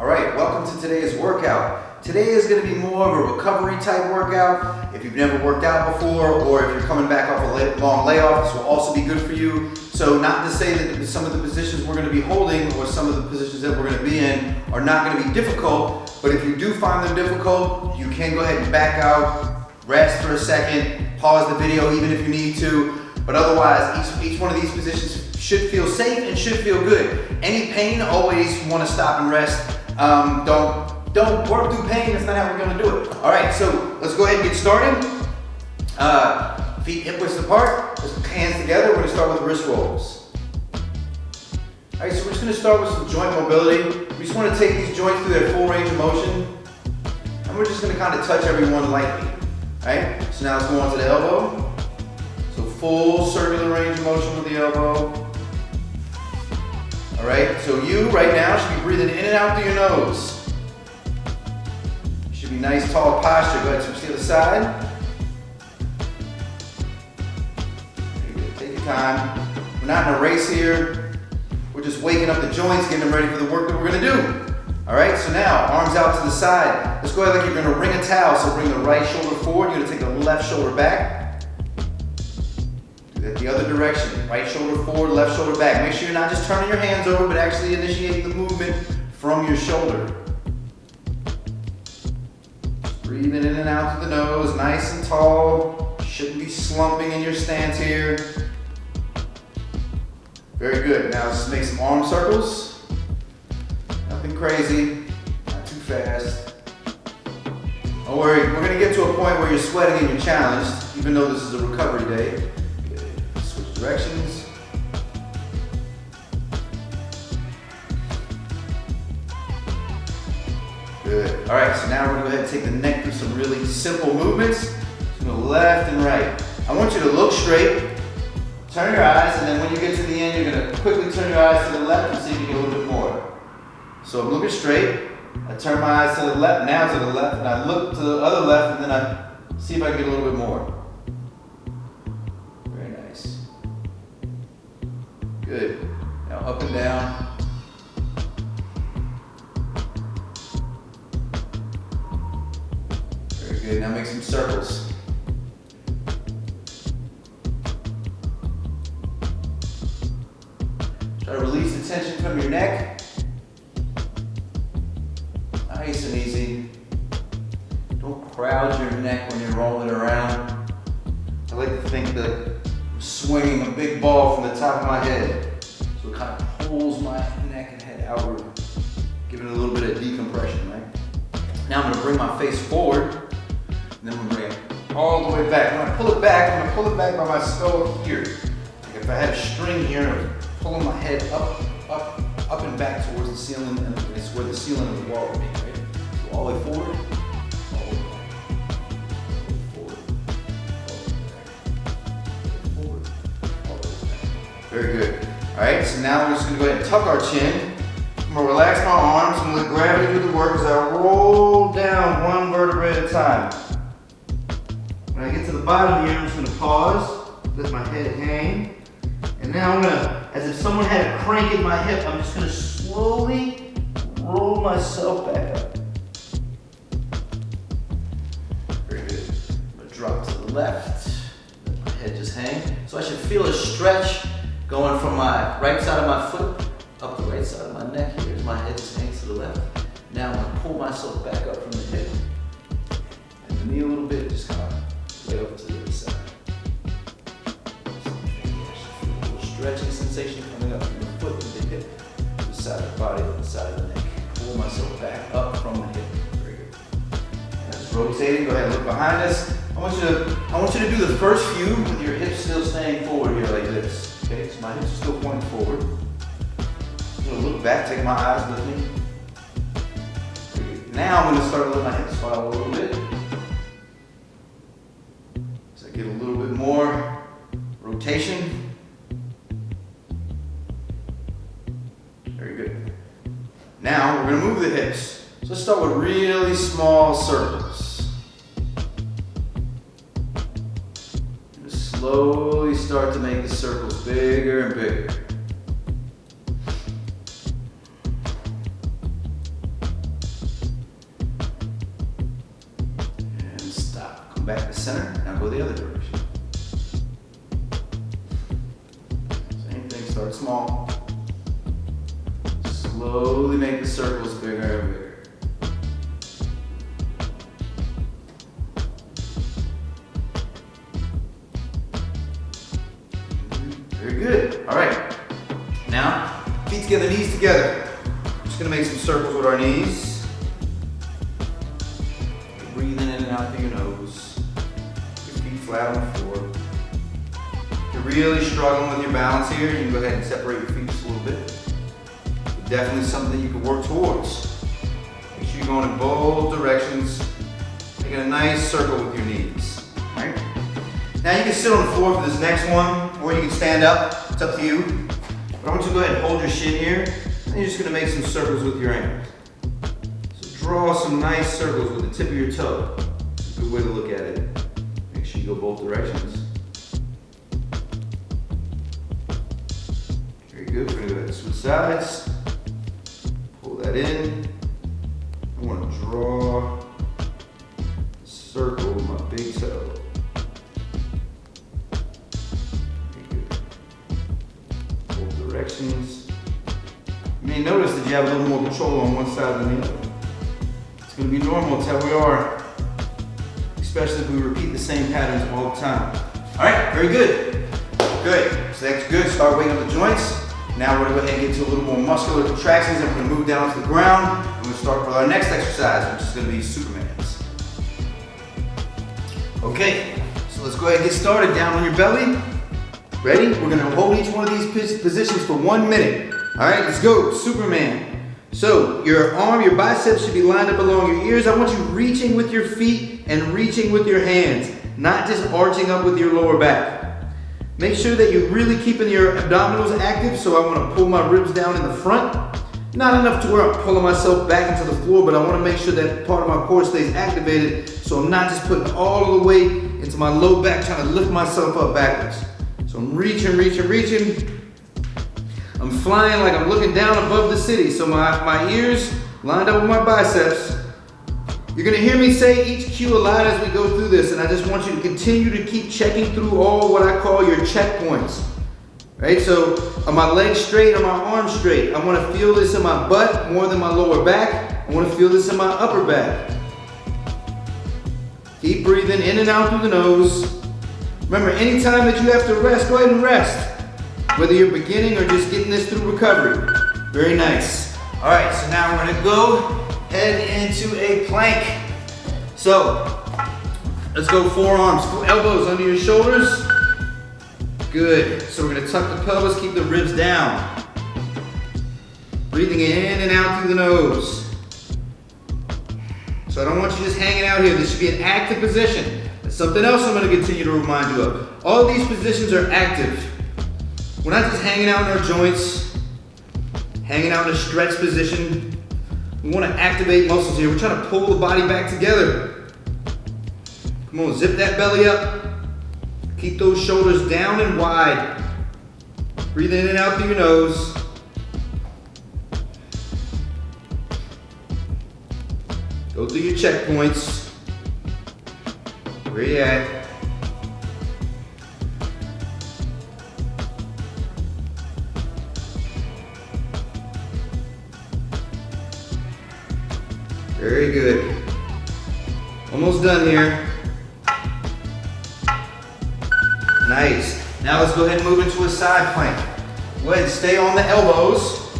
All right, welcome to today's workout. Today is going to be more of a recovery type workout. If you've never worked out before, or if you're coming back off a long layoff, this will also be good for you. So not to say that some of the positions we're going to be holding or some of the positions that we're going to be in are not going to be difficult, but if you do find them difficult, you can go ahead and back out, rest for a second, pause the video even if you need to, but otherwise each one of these positions should feel safe and should feel good. Any pain, always want to stop and rest. Don't work through pain, that's not how we're going to do it. All right, so let's go ahead and get started. Feet hip widths apart, hands together. We're going to start with wrist rolls. All right, so we're just going to start with some joint mobility. We just want to take these joints through their full range of motion, and we're just going to kind of touch everyone lightly. All right, so now let's go on to the elbow. So full circular range of motion with the elbow. All right, so you right now should be breathing in and out through your nose. Should be nice, tall posture. Go ahead, switch to the other side. Very good. Take your time. We're not in a race here. We're just waking up the joints, getting them ready for the work that we're going to do. All right, so now arms out to the side. Let's go ahead like you're going to wring a towel. So bring the right shoulder forward. You're going to take the left shoulder back. Do that the other direction. Right shoulder forward, left shoulder back. Make sure you're not just turning your hands over, but actually initiating the movement from your shoulder. Breathing in and out through the nose, nice and tall. Shouldn't be slumping in your stance here. Very good. Now let's make some arm circles. Nothing crazy, not too fast. Don't worry, we're going to get to a point where you're sweating and you're challenged, even though this is a recovery day. Good. Switch directions. Good. All right, so now we're going to go ahead and take the neck through some really simple movements. Just go left and right. I want you to look straight, turn your eyes, and then when you get to the end, you're going to quickly turn your eyes to the left and see if you get a little bit more. So I'm looking straight, I turn my eyes to the left, now to the left, and I look to the other left, and then I see if I can get a little bit more. Very nice. Good. Now up and down. Very good. Now make some circles. Try to release the tension from your neck. Nice and easy. Don't crowd your neck when you're rolling around. I like to think that I'm swinging a big ball from the top of my head. So it kind of pulls my neck and head outward, giving it a little bit of decompression, right? Now I'm going to bring my face forward, and then I'm going to bring it all the way back. When I pull it back, I'm going to pull it back by my skull here. Like if I had a string here, I'm pulling my head up and back towards the ceiling, and it's where the ceiling of the wall would be, right? So all the way forward, all the way back, forward, forward, all the way back. Very good. All right, so now we're just going to go ahead and tuck our chin. I'm going to relax my arms and let gravity do the work as I roll down one vertebrae at a time. When I get to the bottom here, I'm just going to pause, let my head hang. And now I'm going to, as if someone had a crank in my hip, I'm just going to slowly roll myself back up. Very good. I'm going to drop to the left, let my head just hang. So I should feel a stretch going from my right side of my foot up the right side of my neck here as my head just hangs to the left. Now I'm going to pull myself back up from the hip and the knee a little bit, just kind of way over to the other side. Stretching sensation coming up from the foot to the hip, to the side of the body, to the side of the neck. Pull myself back up from the hip. Very good. And just rotating. Go ahead and look behind us. I want you to do the first few with your hips still staying forward here like this. Okay, so my hips are still pointing forward. I'm going to look back, take my eyes with me. Very good. Now I'm going to start to let my hips fall a little bit. So I get a little bit more rotation. Very good. Now we're going to move the hips. So let's start with really small circles. Just slowly start to make the circles bigger and bigger. the other direction. Same thing, start small. Slowly make the circles bigger and bigger. Very good. All right. Now, feet together, knees together. Just gonna make some circles with our knees. Breathing in and out through your nose. Your feet flat on the floor. If you're really struggling with your balance here, you can go ahead and separate your feet just a little bit. Definitely something that you can work towards. Make sure you're going in both directions. Making a nice circle with your knees. All right? Now you can sit on the floor for this next one, or you can stand up. It's up to you. But I want you to go ahead and hold your shin here, and you're just gonna make some circles with your ankles. So draw some nice circles with the tip of your toe. It's a good way to look at it. Make sure you go both directions. Very good. We're gonna go ahead and switch sides. Pull that in. I want to draw a circle with my big toe. Directions. You may notice that you have a little more control on one side than the other. It's going to be normal, it's how we are, especially if we repeat the same patterns all the time. All right, very good. Good, so that's good. Start waking up the joints. Now we're going to go ahead and get to a little more muscular contractions, and we're going to move down to the ground. We're going to start with our next exercise, which is going to be Superman's. Okay, so let's go ahead and get started. Down on your belly. Ready? We're gonna hold each one of these positions for 1 minute. All right, let's go. Superman. So your arm, your biceps should be lined up along your ears. I want you reaching with your feet and reaching with your hands, not just arching up with your lower back. Make sure that you're really keeping your abdominals active. So I want to pull my ribs down in the front. Not enough to where I'm pulling myself back into the floor, but I want to make sure that part of my core stays activated, so I'm not just putting all of the weight into my low back, trying to lift myself up backwards. So I'm reaching. I'm flying like I'm looking down above the city. So my ears lined up with my biceps. You're gonna hear me say each cue a lot as we go through this, and I just want you to continue to keep checking through all what I call your checkpoints. Right, so are my legs straight, are my arms straight? I wanna feel this in my butt more than my lower back. I wanna feel this in my upper back. Keep breathing in and out through the nose. Remember, anytime that you have to rest, go ahead and rest. Whether you're beginning or just getting this through recovery. Very nice. All right, so now we're gonna go head into a plank. So, let's go forearms, elbows under your shoulders. Good, so we're gonna tuck the pelvis, keep the ribs down. Breathing in and out through the nose. So I don't want you just hanging out here. This should be an active position. Something else I'm going to continue to remind you of. All of these positions are active. We're not just hanging out in our joints, hanging out in a stretch position. We want to activate muscles here. We're trying to pull the body back together. Come on, zip that belly up. Keep those shoulders down and wide. Breathe in and out through your nose. Go through your checkpoints. Where you at? Very good. Almost done here. Nice. Now let's go ahead and move into a side plank. Go ahead and stay on the elbows.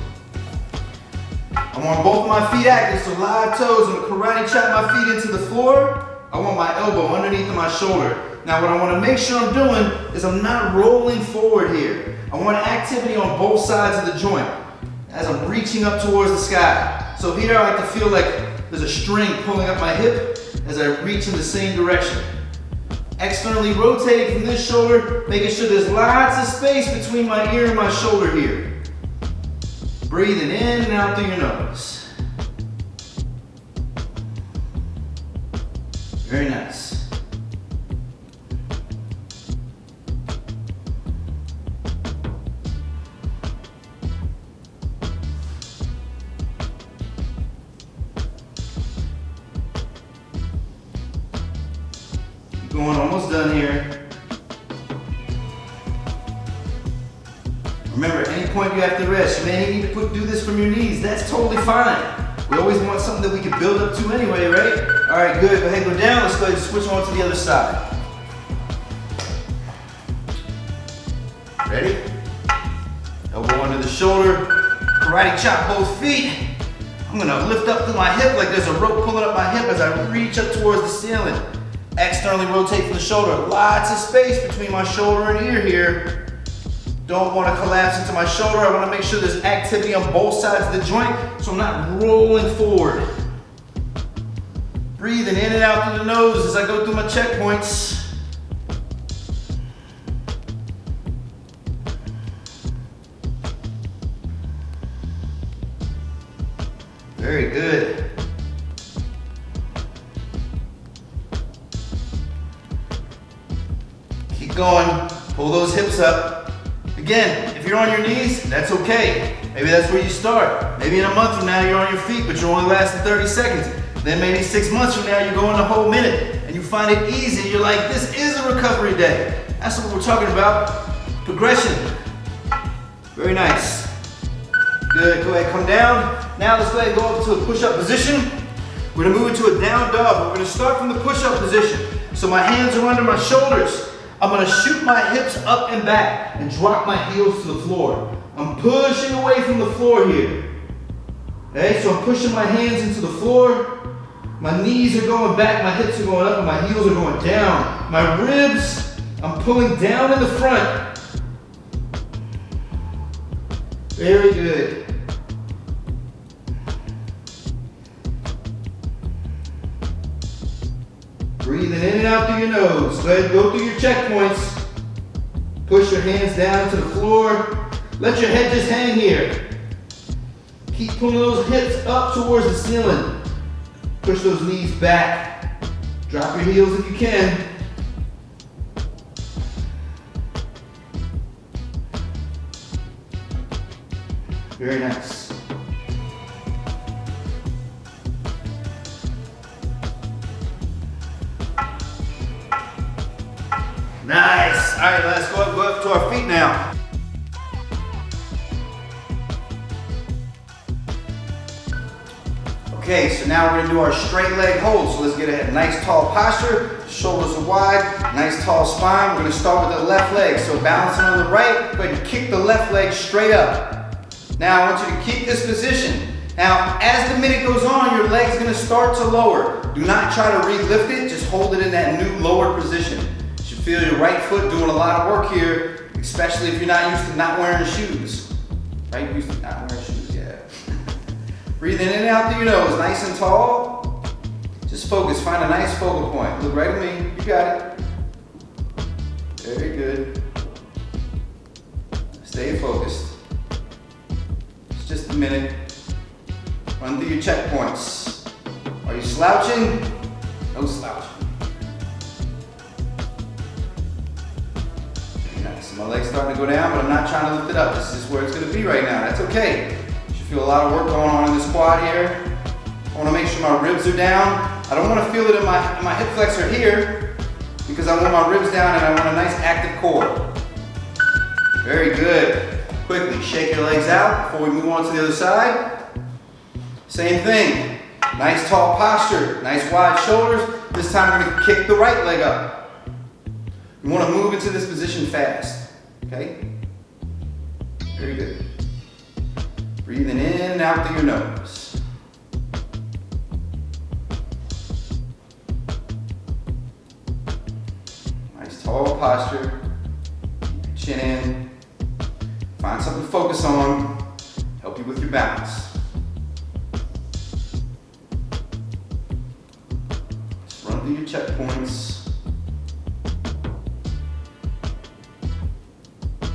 I want both of my feet active, so live toes. I'm gonna karate chop my feet into the floor. I want my elbow underneath of my shoulder. Now what I want to make sure I'm doing is I'm not rolling forward here. I want activity on both sides of the joint as I'm reaching up towards the sky. So here I like to feel like there's a string pulling up my hip as I reach in the same direction. Externally rotating from this shoulder, making sure there's lots of space between my ear and my shoulder here. Breathing in and out through your nose. Very nice. Keep going, almost done here. Remember, at any point you have to rest. You may need to do this from your knees. That's totally fine. We always want something that we can build up to anyway, right? All right, good. Go ahead, go down. Let's go ahead and switch on to the other side. Ready? Elbow under the shoulder. Karate chop both feet. I'm gonna lift up through my hip like there's a rope pulling up my hip as I reach up towards the ceiling. Externally rotate from the shoulder. Lots of space between my shoulder and ear here. Don't want to collapse into my shoulder. I want to make sure there's activity on both sides of the joint so I'm not rolling forward. Breathing in and out through the nose as I go through my checkpoints. Very good. Keep going. Pull those hips up. Again, if you're on your knees, that's okay. Maybe that's where you start. Maybe in a month from now you're on your feet, but you're only lasting 30 seconds. Then maybe 6 months from now you're going the whole minute and you find it easy. You're like, this is a recovery day. That's what we're talking about. Progression. Very nice. Good, go ahead, come down. Now let's go ahead and go up to a push-up position. We're gonna move into a down dog, but we're gonna start from the push-up position. So my hands are under my shoulders. I'm gonna shoot my hips up and back and drop my heels to the floor. I'm pushing away from the floor here. Okay, so I'm pushing my hands into the floor. My knees are going back, my hips are going up, and my heels are going down. My ribs, I'm pulling down in the front. Very good. Breathing in and out through your nose. Go ahead and go through your checkpoints. Push your hands down to the floor. Let your head just hang here. Keep pulling those hips up towards the ceiling. Push those knees back. Drop your heels if you can. Very nice. Nice. All right, let's go up to our feet now. Okay, so now we're gonna do our straight leg hold. So let's get a nice tall posture. Shoulders are wide, nice tall spine. We're gonna start with the left leg. So balancing on the right, go ahead and kick the left leg straight up. Now I want you to keep this position. Now, as the minute goes on, your leg's gonna start to lower. Do not try to re-lift it, just hold it in that new lower position. You should feel your right foot doing a lot of work here, especially if you're not used to not wearing shoes. Right, you're used to not wearing shoes, yeah. Breathing in and out through your nose, nice and tall. Just focus, find a nice focal point. Look right at me, you got it. Very good. Stay focused. It's just a minute. Run through your checkpoints. Are you slouching? No slouching. Very nice. My leg's starting to go down, but I'm not trying to lift it up. This is where it's going to be right now. That's okay. You should feel a lot of work going on in this quad here. I want to make sure my ribs are down. I don't want to feel it in my hip flexor here because I want my ribs down and I want a nice active core. Very good. Quickly shake your legs out before we move on to the other side. Same thing. Nice tall posture, nice wide shoulders. This time we're going to kick the right leg up. You want to move into this position fast. Okay? Very good. Breathing in and out through your nose. Nice tall posture. Chin in. Find something to focus on. Help you with your balance. Just run through your checkpoints.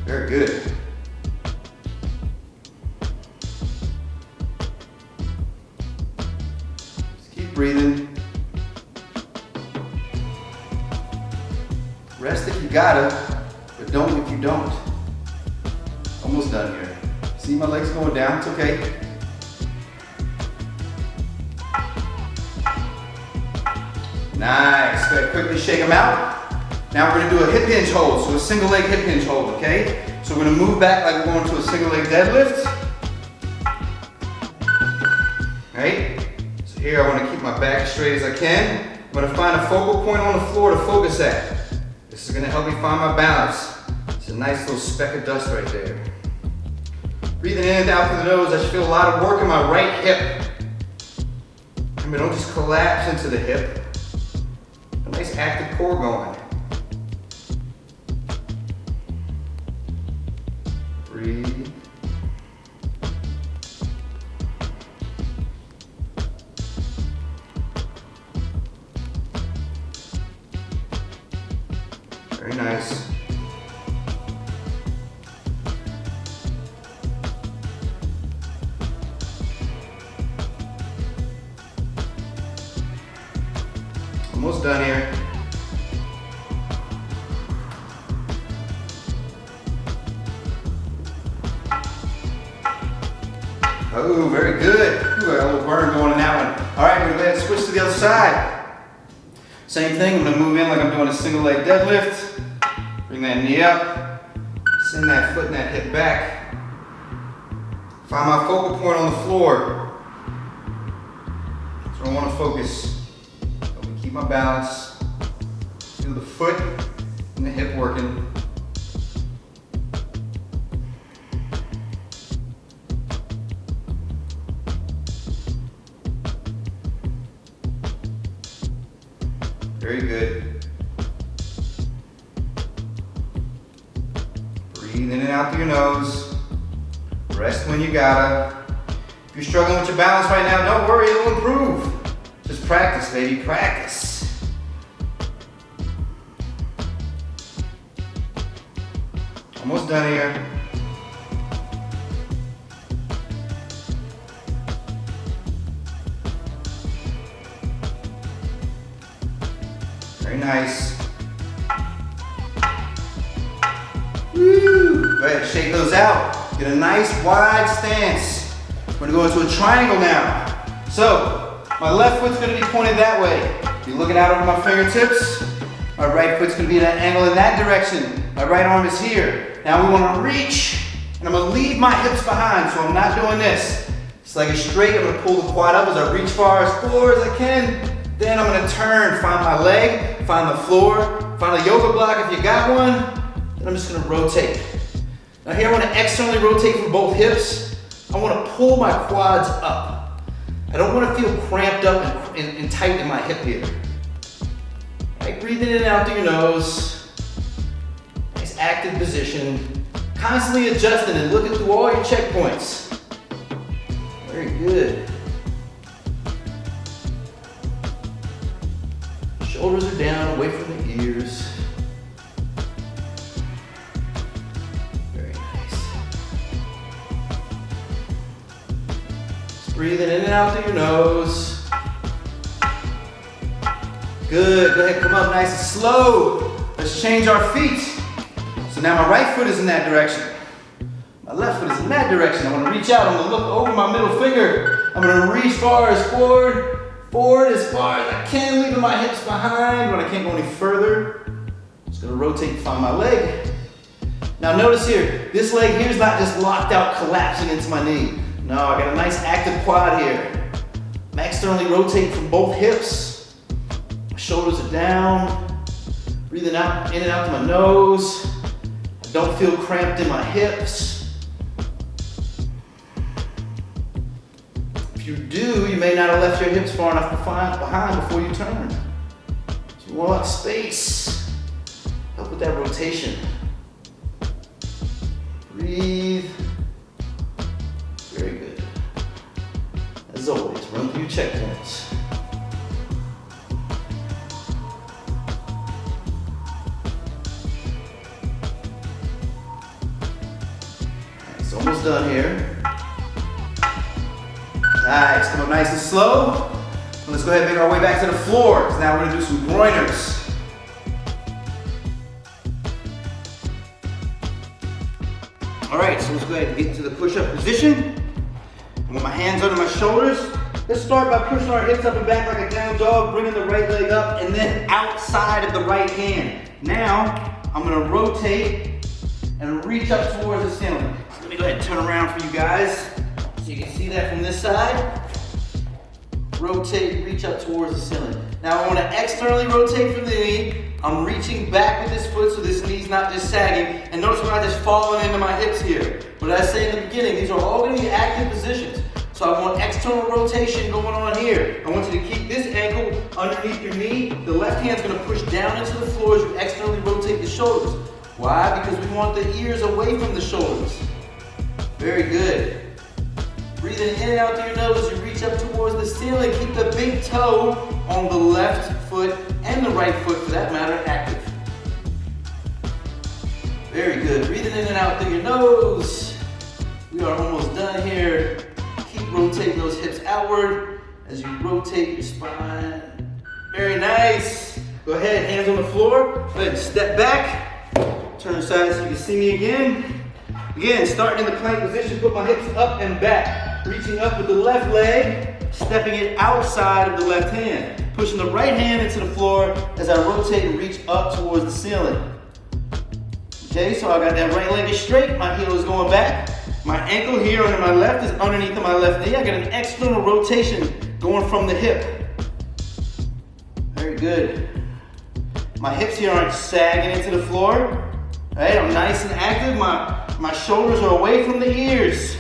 Very good. Just keep breathing. Rest if you gotta, but don't if you don't. Almost done here. See my legs going down? It's okay. Nice. Go ahead, quickly shake them out. Now we're gonna do a hip hinge hold, so a single leg hip hinge hold, okay? So we're gonna move back like we're going to a single leg deadlift. Right? So here I wanna keep my back as straight as I can. I'm gonna find a focal point on the floor to focus at. This is gonna help me find my balance. It's a nice little speck of dust right there. Breathing in and out through the nose, I should feel a lot of work in my right hip. Remember, don't just collapse into the hip. A nice active core going. Breathe. Very nice. Almost done here. Oh, very good. Ooh, I got a little burn going in that one. All right, we're gonna go ahead and switch to the other side. Same thing, I'm gonna move in like I'm doing a single leg deadlift. Bring that knee up. Send that foot and that hip back. Find my focal point on the floor. So I wanna focus. Help me keep my balance. Feel the foot and the hip working. Very good. Breathe in and out through your nose. Rest when you gotta. If you're struggling with your balance right now, don't worry, it'll improve. Just practice, baby, practice. Almost done here. Very nice. Woo! Go ahead and shake those out. Get a nice wide stance. We're gonna go into a triangle now. So, my left foot's gonna be pointed that way. You're looking out over my fingertips. My right foot's gonna be at an angle in that direction. My right arm is here. Now we wanna reach, and I'm gonna leave my hips behind, so I'm not doing this. This leg is straight, I'm gonna pull the quad up as I reach far as I can. Then I'm gonna turn, find my leg, find the floor, find a yoga block if you got one. Then I'm just gonna rotate. Now here I wanna externally rotate from both hips. I wanna pull my quads up. I don't wanna feel cramped up and tight in my hip here. Right, breathing in and out through your nose. Nice active position. Constantly adjusting and looking through all your checkpoints. Very good. Shoulders are down, away from the ears. Very nice. Just breathing in and out through your nose. Good, go ahead, come up nice and slow. Let's change our feet. So now my right foot is in that direction. My left foot is in that direction. I'm gonna reach out, I'm gonna look over my middle finger. I'm gonna reach forward as far as I can, leaving my hips behind. When I can't go any further, I'm just gonna rotate and find my leg. Now notice here, this leg here is not just locked out, collapsing into my knee. No, I got a nice active quad here. I'm externally rotating from both hips. My shoulders are down. Breathing out, in and out through my nose. I don't feel cramped in my hips. If you do, you may not have left your hips far enough behind before you turn. So you want space. Help with that rotation. Breathe. Very good. As always, run through your checkpoints. It's almost done here. Nice, come up nice and slow. Let's go ahead and make our way back to the floor, because now we're gonna do some groiners. All right, so let's go ahead and get into the push-up position. With my hands under my shoulders, let's start by pushing our hips up and back like a down dog, bringing the right leg up, and then outside of the right hand. Now, I'm gonna rotate and reach up towards the ceiling. Let me go ahead and turn around for you guys so you can see that from this side. Rotate, reach up towards the ceiling. Now I want to externally rotate from the knee. I'm reaching back with this foot so this knee's not just sagging. And notice we're not just falling into my hips here. What did I say in the beginning? These are all going to be active positions. So I want external rotation going on here. I want you to keep this ankle underneath your knee. The left hand's going to push down into the floor as you externally rotate the shoulders. Why? Because we want the ears away from the shoulders. Very good. Breathing in and out through your nose as you reach up towards the ceiling. Keep the big toe on the left foot and the right foot, for that matter, active. Very good. Breathing in and out through your nose. We are almost done here. Keep rotating those hips outward as you rotate your spine. Very nice. Go ahead, hands on the floor. Go ahead and step back. Turn aside so you can see me again. Again, starting in the plank position, put my hips up and back. Reaching up with the left leg, stepping it outside of the left hand. Pushing the right hand into the floor as I rotate and reach up towards the ceiling. Okay, so I got that right leg is straight, my heel is going back. My ankle here under my left is underneath of my left knee. I got an external rotation going from the hip. Very good. My hips here aren't sagging into the floor. All right, I'm nice and active. My shoulders are away from the ears.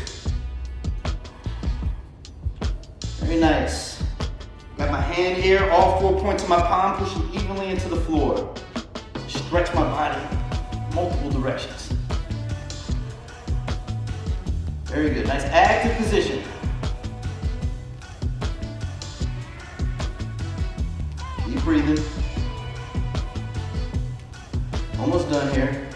Very nice. Got my hand here, all 4 points of my palm pushing evenly into the floor. Stretch my body multiple directions. Very good. Nice active position. Keep breathing. Almost done here.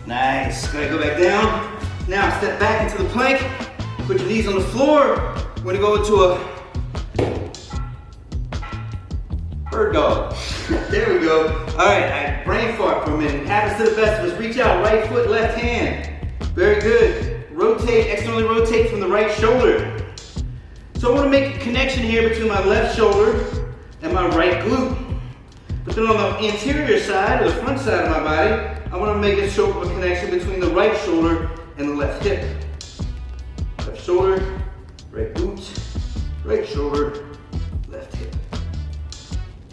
Nice. Gotta go back down. Now step back into the plank. Put your knees on the floor. We're gonna go into a bird dog. There we go. All right, I brain fart for a minute. Happens to the best of us. Reach out, right foot, left hand. Very good. Rotate, externally rotate from the right shoulder. So I want to make a connection here between my left shoulder and my right glute. But then on the anterior side, or the front side of my body, I want to make a connection between the right shoulder and the left hip. Left shoulder, right glute, right shoulder, left hip.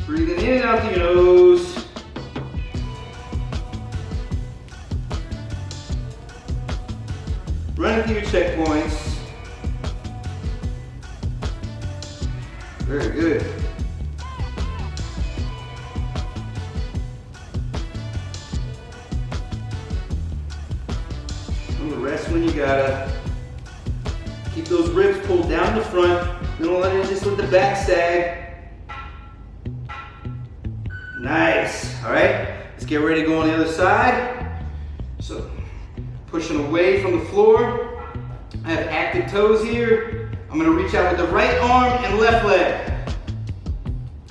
Breathing in and out through your nose. Running through your checkpoints. Very good. Rest when you gotta. Keep those ribs pulled down the front. Don't let it just let the back sag. Nice. All right. Let's get ready to go on the other side. So, pushing away from the floor. I have active toes here. I'm gonna reach out with the right arm and left leg.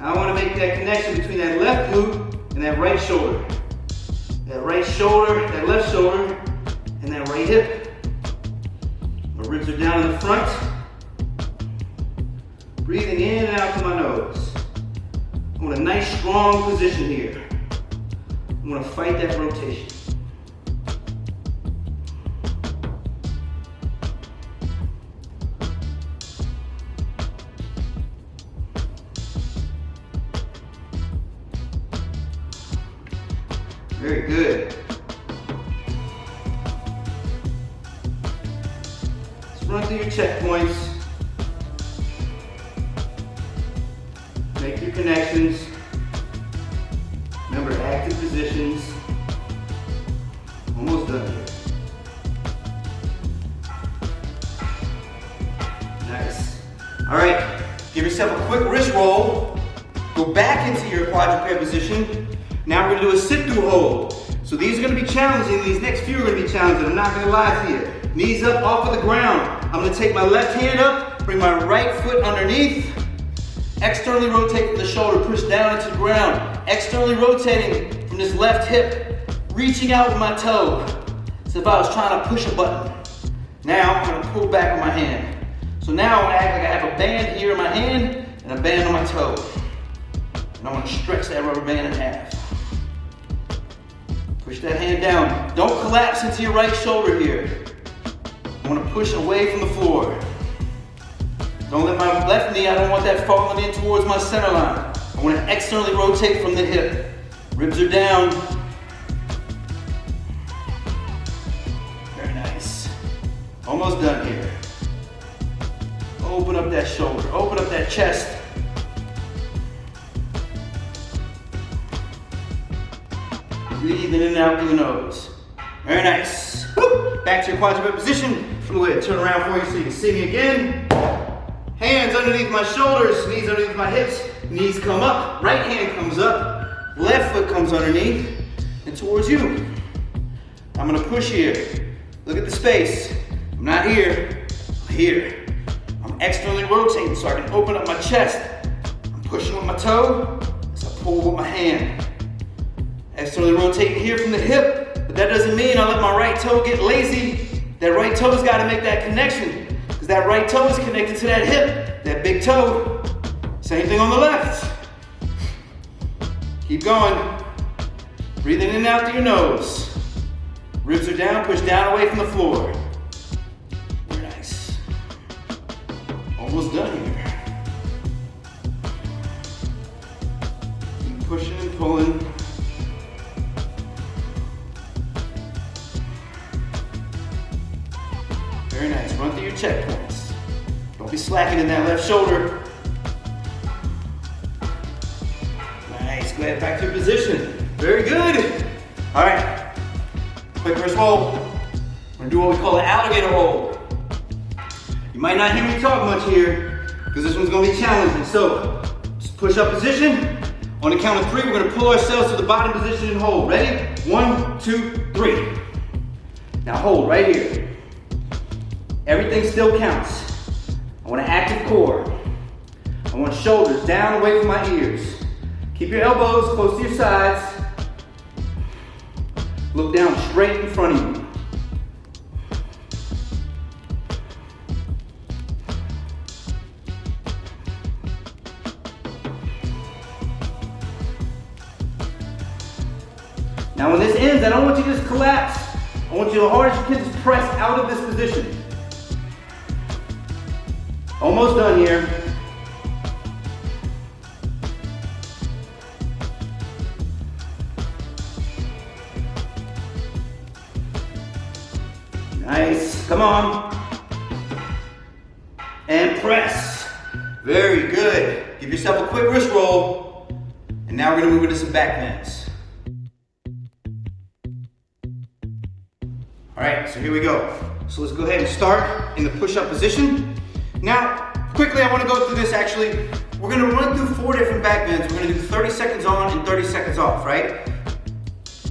I want to make that connection between that left glute and that right shoulder. That right shoulder, that left shoulder, and that right hip. My ribs are down in the front. Breathing in and out through my nose. I want a nice strong position here. I'm going to fight that rotation. Very good. Run through your checkpoints. Make your connections. Remember, active positions. Almost done here. Nice. All right, give yourself a quick wrist roll. Go back into your quadruped position. Now we're gonna do a sit-through hold. So these are gonna be challenging. These next few are gonna be challenging. I'm not gonna lie to you. Knees up off of the ground. I'm gonna take my left hand up, bring my right foot underneath, externally rotate from the shoulder, push down into the ground, externally rotating from this left hip, reaching out with my toe. As if I was trying to push a button. Now I'm gonna pull back with my hand. So now I'm gonna act like I have a band here in my hand and a band on my toe. And I'm gonna stretch that rubber band in half. Push that hand down. Don't collapse into your right shoulder here. I want to push away from the floor. Don't let my left knee, I don't want that falling in towards my center line. I want to externally rotate from the hip. Ribs are down. Very nice. Almost done here. Open up that shoulder, open up that chest. Breathe in and out through the nose. Very nice. Woo. Back to your quadruped position. I'm gonna go ahead and turn around for you so you can see me again. Hands underneath my shoulders, knees underneath my hips. Knees come up, right hand comes up, left foot comes underneath and towards you. I'm gonna push here. Look at the space. I'm not here, I'm here. I'm externally rotating so I can open up my chest. I'm pushing with my toe, so I pull with my hand. Externally rotating here from the hip, but that doesn't mean I let my right toe get lazy. That right toe's gotta make that connection, because that right toe is connected to that hip, that big toe. Same thing on the left. Keep going. Breathing in and out through your nose. Ribs are down, push down away from the floor. Very nice. Almost done here. Keep pushing and pulling. Very nice, run through your checkpoints. Don't be slacking in that left shoulder. Nice, go ahead, back to your position. Very good. All right, quick wrist roll. We're gonna do what we call an alligator hold. You might not hear me talk much here, because this one's gonna be challenging. So, just push up position. On the count of 3, we're gonna pull ourselves to the bottom position and hold. Ready? 1, 2, 3. Now hold right here. Everything still counts. I want an active core. I want shoulders down away from my ears. Keep your elbows close to your sides. Look down straight in front of you. Now when this ends, I don't want you to just collapse. I want you, as hard as you can, just press out of this position. Almost done here. Nice, come on. And press. Very good. Give yourself a quick wrist roll. And now we're gonna move into some back bends. All right, so here we go. So let's go ahead and start in the push-up position. Now, quickly, I want to go through this actually. We're going to run through 4 different back bends. We're going to do 30 seconds on and 30 seconds off, right?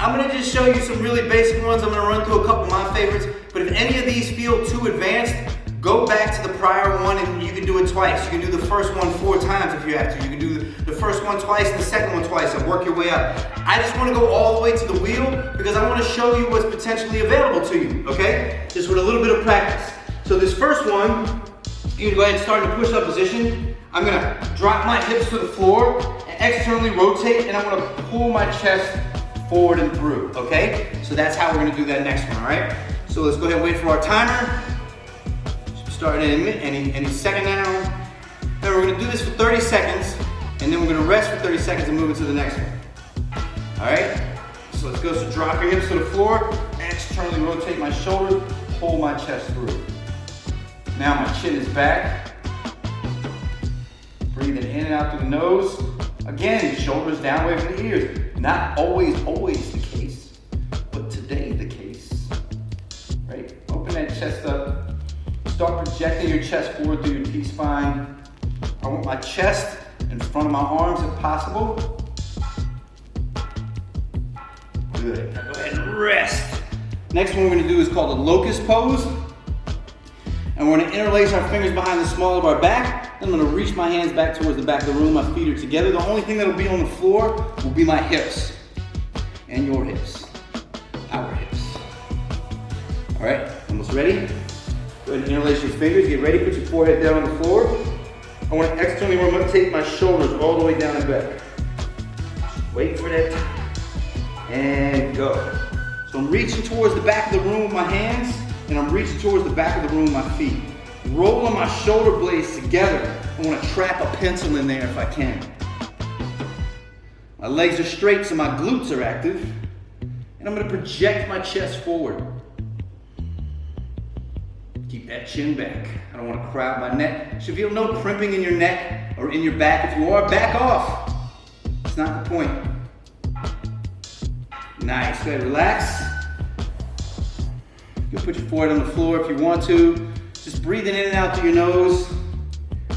I'm going to just show you some really basic ones. I'm going to run through a couple of my favorites. But if any of these feel too advanced, go back to the prior one and you can do it twice. You can do the first one 4 times if you have to. You can do the first one twice and the second one twice and work your way up. I just want to go all the way to the wheel because I want to show you what's potentially available to you, okay? Just with a little bit of practice. So this first one, you're gonna go ahead and start in the push-up position. I'm gonna drop my hips to the floor and externally rotate, and I'm gonna pull my chest forward and through, okay? So that's how we're gonna do that next one, all right? So let's go ahead and wait for our timer. Start any second now. Then we're gonna do this for 30 seconds, and then we're gonna rest for 30 seconds and move into the next one. All right? So let's go. So drop your hips to the floor, externally rotate my shoulders, pull my chest through. Now my chin is back. Breathing in and out through the nose. Again, shoulders down away from the ears. Not always the case, but today the case. Right? Open that chest up. Start projecting your chest forward through your T-spine. I want my chest in front of my arms if possible. Good. Now go ahead and rest. Next one we're going to do is called the locust pose. And we're going to interlace our fingers behind the small of our back. Then I'm going to reach my hands back towards the back of the room. My feet are together. The only thing that will be on the floor will be my hips. And your hips. Our hips. All right, almost ready? Go ahead and interlace your fingers. Get ready. Put your forehead down on the floor. I want to externally rotate my shoulders all the way down and back. Wait for that. And go. So I'm reaching towards the back of the room with my hands, and I'm reaching towards the back of the room with my feet. Rolling my shoulder blades together. I want to trap a pencil in there if I can. My legs are straight, so my glutes are active. And I'm going to project my chest forward. Keep that chin back. I don't want to crowd my neck. You should feel no crimping in your neck or in your back. If you are, back off. It's not the point. Nice. Go ahead, relax. You can put your forehead on the floor if you want to. Just breathing in and out through your nose.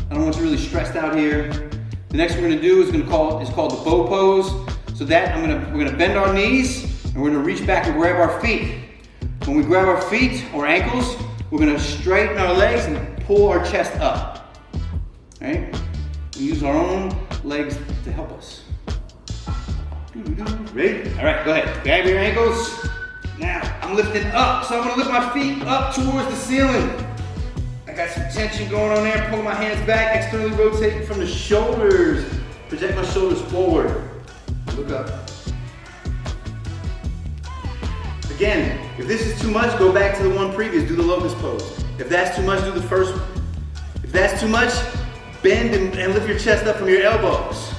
I don't want you really stressed out here. The next one we're going to do is called the bow pose. So that we're going to bend our knees and we're going to reach back and grab our feet. When we grab our feet or ankles, we're going to straighten our legs and pull our chest up. All right? We use our own legs to help us. Ready? All right, go ahead. Grab your ankles. Now, I'm lifting up, so I'm going to lift my feet up towards the ceiling. I got some tension going on there. Pull my hands back, externally rotating from the shoulders. Project my shoulders forward. Look up. Again, if this is too much, go back to the one previous. Do the locust pose. If that's too much, do the first one. If that's too much, bend and lift your chest up from your elbows.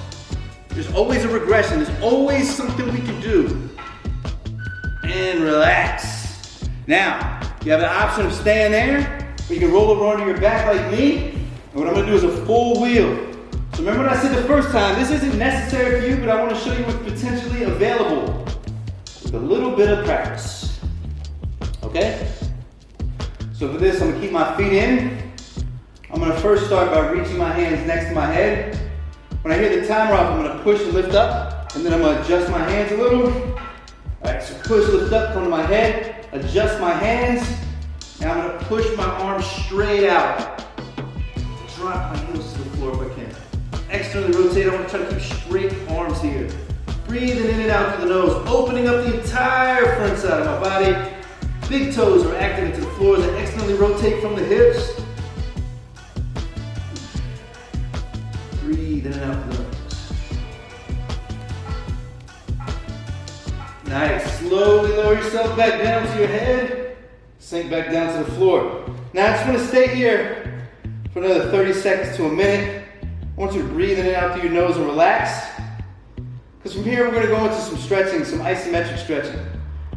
There's always a regression. There's always something we can do. And relax. Now, you have an option of staying there, or you can roll over onto your back like me. And what I'm going to do is a full wheel. So remember what I said the first time, this isn't necessary for you, but I want to show you what's potentially available with a little bit of practice. Okay? So for this, I'm going to keep my feet in. I'm going to first start by reaching my hands next to my head. When I hear the timer off, I'm going to push and lift up, and then I'm going to adjust my hands a little. All right, so push, lift up, come to my head, adjust my hands, and I'm going to push my arms straight out. Drop my heels to the floor if I can. Externally rotate, I want to try to keep straight arms here. Breathing in and out through the nose, opening up the entire front side of my body. Big toes are acting into the floor as I externally rotate from the hips. Breathe in and out through the nose. Nice. Slowly lower yourself back down to your head. Sink back down to the floor. Now I just want to stay here for another 30 seconds to a minute. I want you to breathe in and out through your nose and relax. Because from here we're going to go into some stretching, some isometric stretching.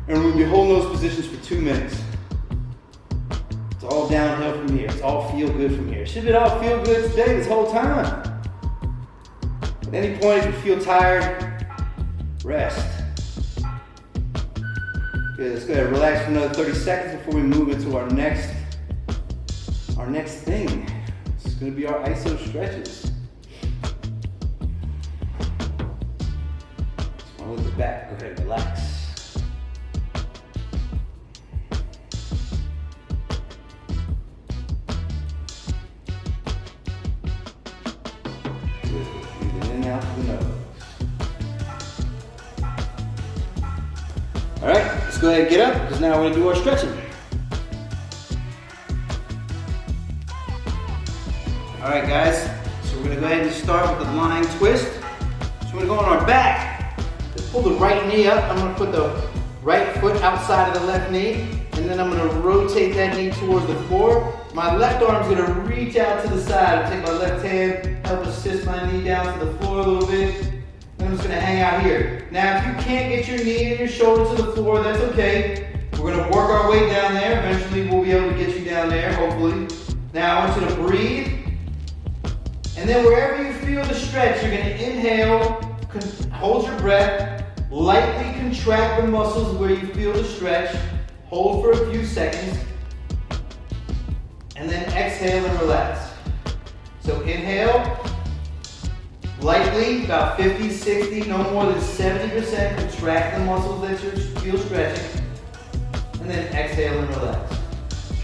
And we're going to be holding those positions for 2 minutes. It's all downhill from here. It's all feel good from here. Should it all feel good today, this whole time? At any point if you feel tired, rest. Good, let's go ahead and relax for another 30 seconds before we move into our next thing. This is going to be our iso stretches. Just want to look back. Go ahead and relax. Good. Breathing in and out through the nose. All right, let's go ahead and get up because now we're going to do our stretching. All right, guys, so we're going to go ahead and start with the lying twist. So we're going to go on our back. Let's pull the right knee up. I'm going to put the right foot outside of the left knee, and then I'm going to rotate that knee towards the floor. My left arm's going to reach out to the side. I'll take my left hand, help assist my knee down to the floor a little bit. And I'm just going to hang out here. Now, if you can't get your knee and your shoulder to the floor, that's okay. We're going to work our way down there. Eventually, we'll be able to get you down there, hopefully. Now, I want you to breathe. And then wherever you feel the stretch, you're going to inhale, hold your breath, lightly contract the muscles where you feel the stretch, hold for a few seconds, and then exhale and relax. So inhale. Lightly, about 50, 60, no more than 70%, contract the muscles that you feel stretching, and then exhale and relax.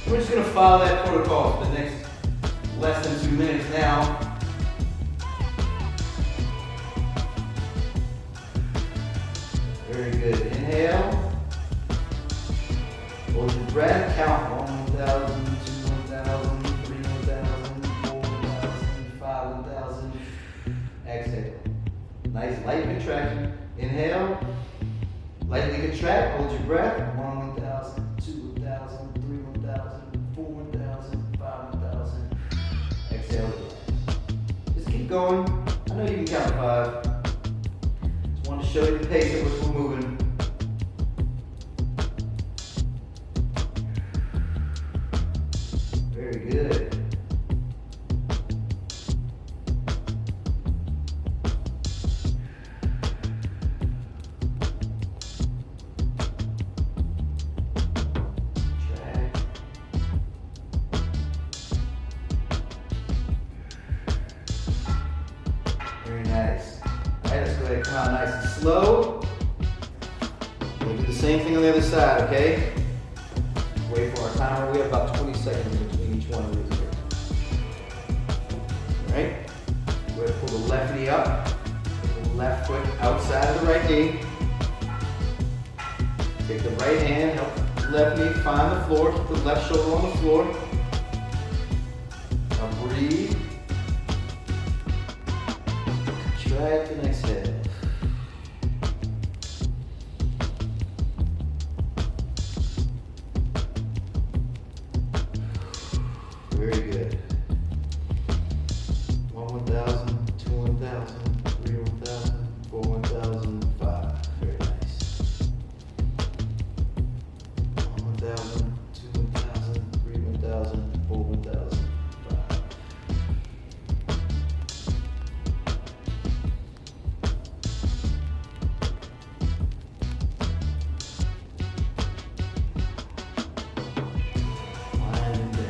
We're just going to follow that protocol for the next less than 2 minutes now. Very good. Inhale. Hold your breath. Count 1,000, 2,000, 3,000, 4,000, 5,000. Exhale. Nice light contraction. Inhale. Lightly contract, hold your breath. 1, 1,000, 2, 1,000, 3, 1,000, 4, 1,000, 5, 1,000. Exhale. Just keep going. I know you can count 5. Just wanted to show you the pace at which we're moving. Very good. Very nice. All right, let's go ahead and come out nice and slow. We'll do the same thing on the other side, okay? Wait for our timer. We have about 20 seconds between each one of these here. All right? Go ahead and pull the left knee up. Put the left foot outside of the right knee. Take the right hand, help the left knee find the floor. Keep the left shoulder on the floor. Now breathe. Contract and exhale. Very good. 1, 1,000, 2, 1,000, 3, 1,000, 4, 1,000, 5. Very nice. 1, 1,000, 2, 1,000, 3, 1,000, 4, 1,000, 5. Winding down.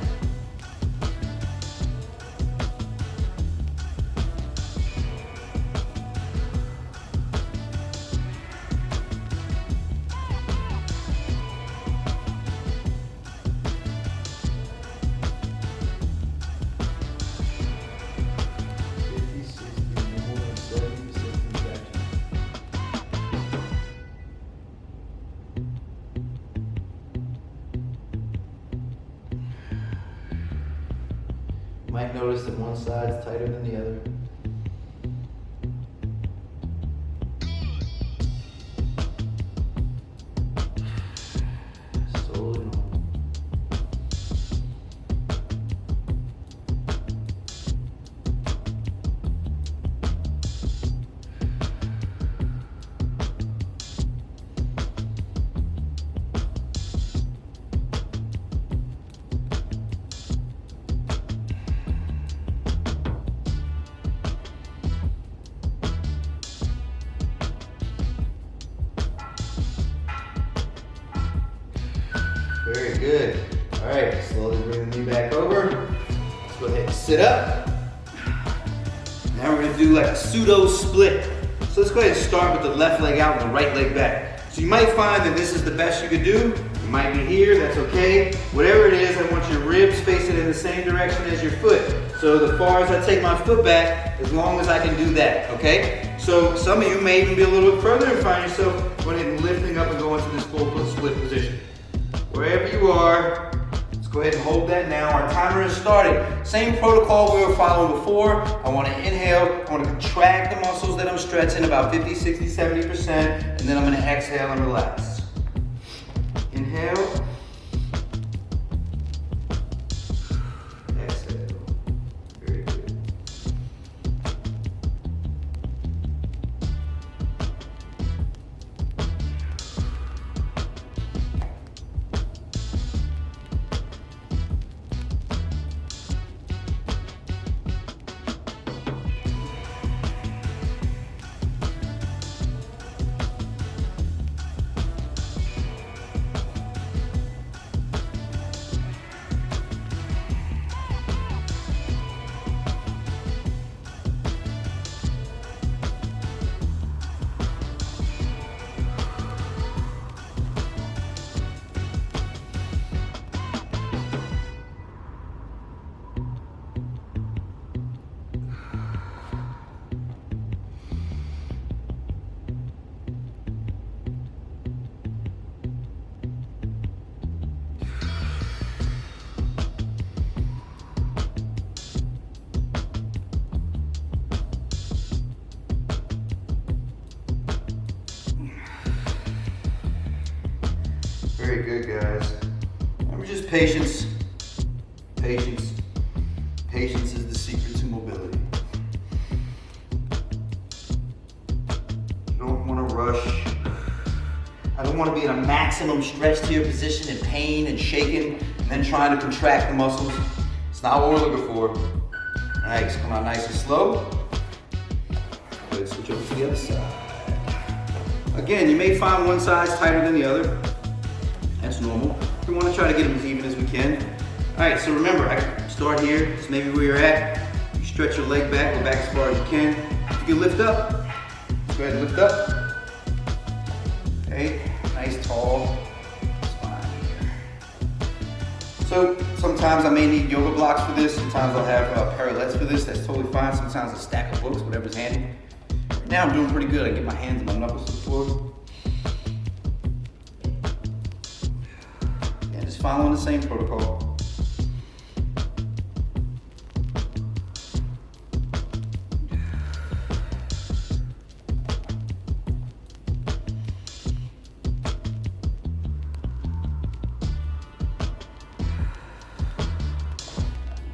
You might notice that one side's tighter than the other. Slowly normal. Very good. All right, slowly bring the knee back over. Let's go ahead and sit up. Now we're gonna do like a pseudo split. So let's go ahead and start with the left leg out and the right leg back. So you might find that this is the best you could do. You might be here, that's okay. Whatever it is, I want your ribs facing in the same direction as your foot. So the far as I take my foot back, as long as I can do that, okay? So some of you may even be a little bit further and find yourself going ahead and lifting up and going to this full split position. Wherever you are, let's go ahead and hold that now. Our timer has started. Same protocol we were following before. I want to inhale. I want to contract the muscles that I'm stretching about 50, 60, 70%. And then I'm going to exhale and relax. Inhale. Exhale. Very good. Very good, guys. Remember, just patience. Patience. Patience is the secret to mobility. You don't want to rush. I don't want to be in a maximum stretch to your position in pain and shaking and then trying to contract the muscles. It's not what we're looking for. Nice, come out nice and slow. Good, switch over to the other side. Again, you may find one side's tighter than the other. That's normal. We want to try to get them as even as we can. All right, so remember, I start here. It's maybe where you're at. You stretch your leg back, go back as far as you can. If you can lift up, go ahead and lift up. Okay, nice tall spine here. So sometimes I may need yoga blocks for this. Sometimes I'll have parallettes for this. That's totally fine. Sometimes a stack of books, whatever's handy. Right now I'm doing pretty good. I get my hands and my knuckles to the floor. And just following the same protocol.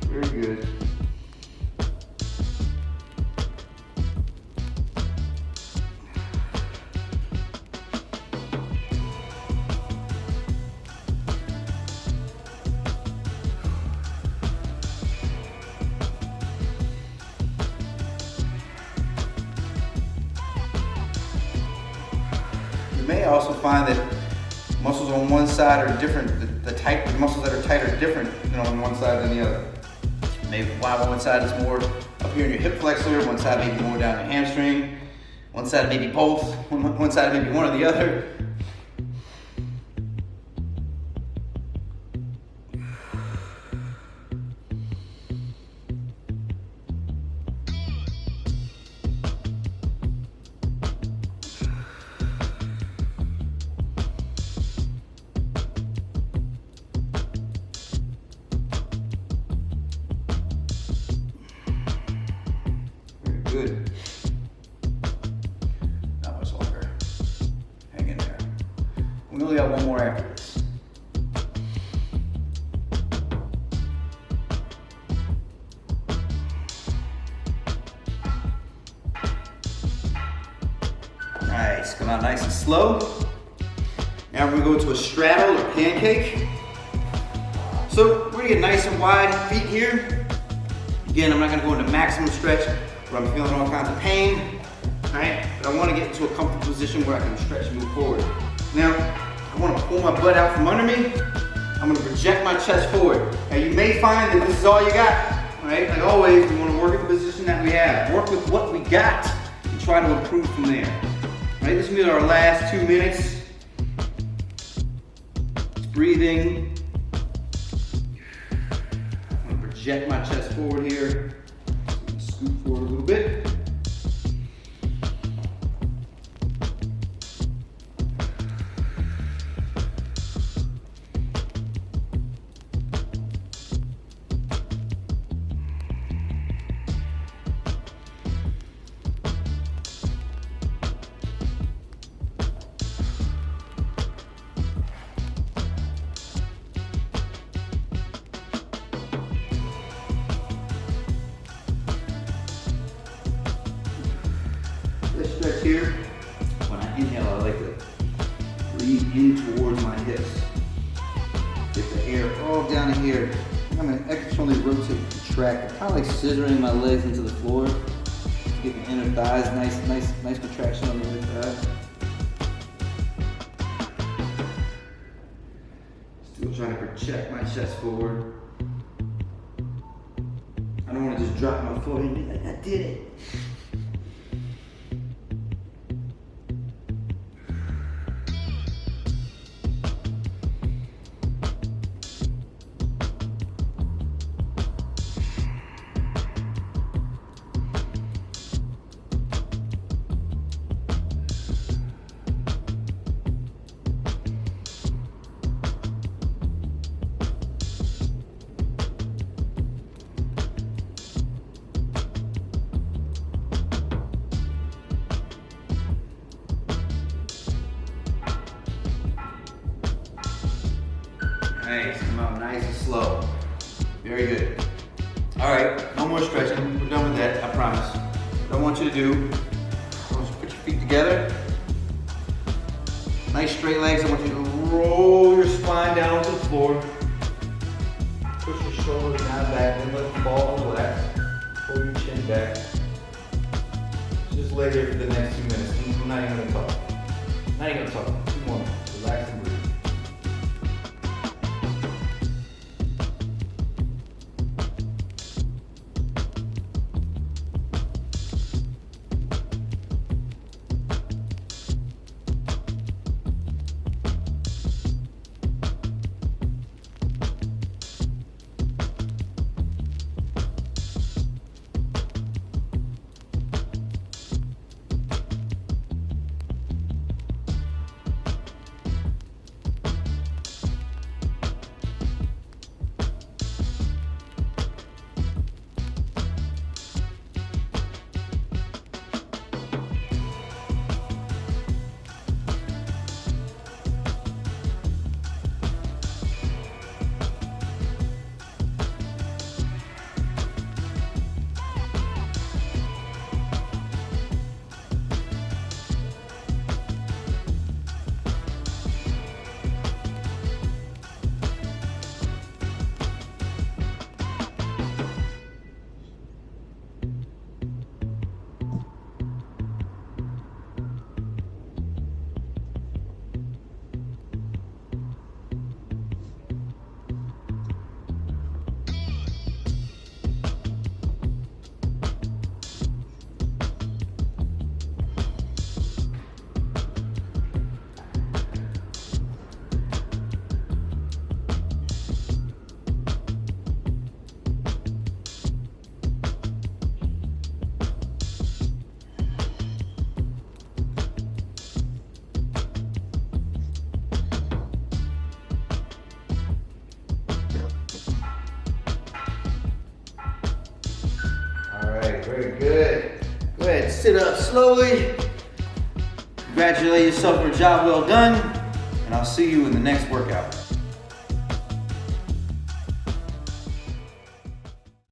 Very good. You may also find that muscles on one side are different. The muscles that are tight are different on one side than the other. Maybe one side is more up here in your hip flexor, one side maybe more down your hamstring, one side maybe both, one side maybe one or the other. Good. Not much longer. Hang in there. We only got one more after this. Nice. Come out nice and slow. Now we're going to go to a straddle or pancake. So we're gonna get nice and wide feet here. Again, I'm not gonna go into maximum stretch where I'm feeling all kinds of pain, all right? But I wanna get into a comfortable position where I can stretch and move forward. Now, I wanna pull my butt out from under me. I'm gonna project my chest forward. Now, you may find that this is all you got, all right? Like always, we wanna work at the position that we have. Work with what we got and try to improve from there. All right, this will be our last 2 minutes. It's breathing. I'm gonna project my chest forward here. Scoot forward a little bit. Stretch here. When I inhale, I like to breathe in towards my hips. Get the air all down in here. I'm going to externally rotate and contract. Kind of like scissoring my legs into the floor. Get the inner thighs, nice contraction on the inner thigh. Still trying to project my chest forward. I don't want to just drop my foot and be like, I did it. Nice, come out nice and slow. Very good. All right, no more stretching. We're done with that, I promise. What I want you to do, put your feet together. Nice straight legs. I want you to roll your spine down to the floor. Push your shoulders down back, then let them fall and relax. Pull your chin back. Just lay there for the next 2 minutes. I'm not even gonna talk. Not even gonna talk. 2 more minutes. Relax and breathe. Very good. Go ahead, sit up slowly. Congratulate yourself for a job well done, and I'll see you in the next workout.